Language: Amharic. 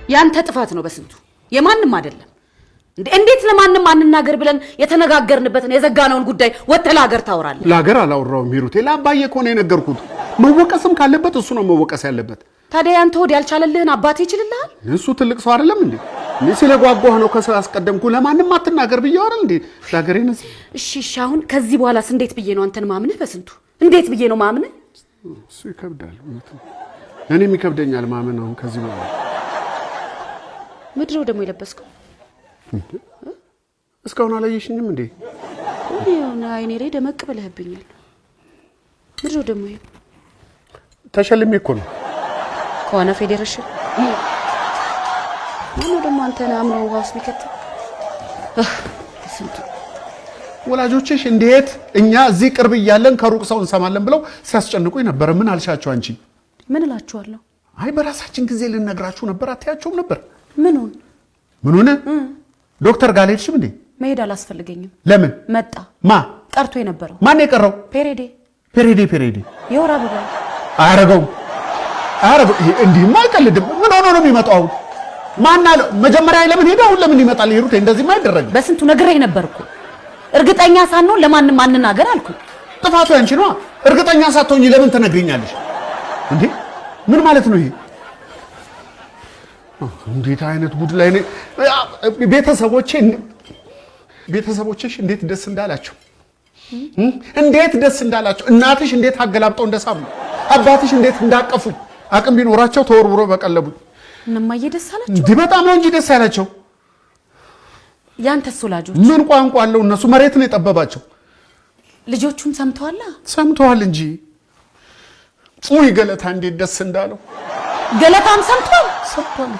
ያንተ ጥፋት ነው በስንቱ የማንም አይደለም እንዴት ለማንም አንናገር ብለን የተነጋገርንበትን የዘጋነውን ጉዳይ ወተላ ሀገር ታወራለህ ለሀገር አላወራውም ሂሩቴ ለአባዬ እኮ ነው የነገርኩት መወቀስም ካለበት እሱ ነው መወቀስ ያለበት ታዲያ ያንተ ወድ ያልቻለልህን አባቴ ይችላልሃል እሱ ትልቅ ሰው አይደለም እንዴ ስለጓጓህ ነው ከሰው ያስቀደምኩ ለማንም አትናገር ብዬው አይደል እንዴ ለሀገሬን እሺ አሁን ከዚህ በኋላስ እንዴት ብዬ ነው አንተን ማምነህ በስንቱ እንዴት ብዬ ነው ማምነህ እሱ ይከብዳል እኔም ይከብደኛል ማመን አሁን ከዚህ በኋላ ምድረው ደግሞ የለበስከው እስካሁን አላየሽኝም እንዴ ይሁን አይኔ ላይ ደመቅ ብለህብኛል ምድረው ደግሞ ተሸልሜ እኮ ነው ከሆነ ፌዴሬሽን ማነው ደግሞ አንተን አምነው ዋስ ቢከት ስንቱ ወላጆችሽ እንዴት እኛ እዚህ ቅርብ እያለን ከሩቅ ሰው እንሰማለን ብለው ሲያስጨንቁኝ ነበር ምን አልሻቸው አንቺ ምን እላችኋለሁ አይ በራሳችን ጊዜ ልነግራችሁ ነበር አትያቸውም ነበር ምኑን ዶክተር ጋር ሄድሽም እንዴ መሄድ አላስፈልገኝም ለምን መጣ ማ ቀርቶ የነበረው ማን የቀረው ፔሬዴ የወራ በባ አረጋው እንዲህማ አይቀልድም ምን ሆኖ ነው የሚመጣው ማን አለ መጀመሪያ ለምን ሄዳው ለምን ይመጣል ሂሩቴ እንደዚህማ አይደረግም በስንቱ ነግሬህ ነበርኩ እርግጠኛ ሳንሆን ለማንም ማንናገር አልኩ ጥፋቱ ያንቺ ነው እርግጠኛ ሳትሆኚ ለምን ትነግሪኛለሽ እንዴ ምን ማለት ነው ይሄ እንዴት አይነት ጉድ ላይ ነው ቤተሰቦችሽ እንዴት ደስ እንዳላቸው እናትሽ እንዴት አገላብጠው እንደሳሙ አባትሽ እንዴት እንዳቀፉ አቅም ቢኖራቸው ተወርውሮ በቀለቡ እነማዬ ደስ አላቸው በጣም ነው እንጂ ደስ ያላቸው ያንተስ ወላጆች ምን ቋንቋ አለው እነሱ መሬት ነው የጠበባቸው ልጆቹም ሰምተዋል እንጂ ኡይ ገለታ እንዴት ደስ እንዳለው ገለታም ሰምቷል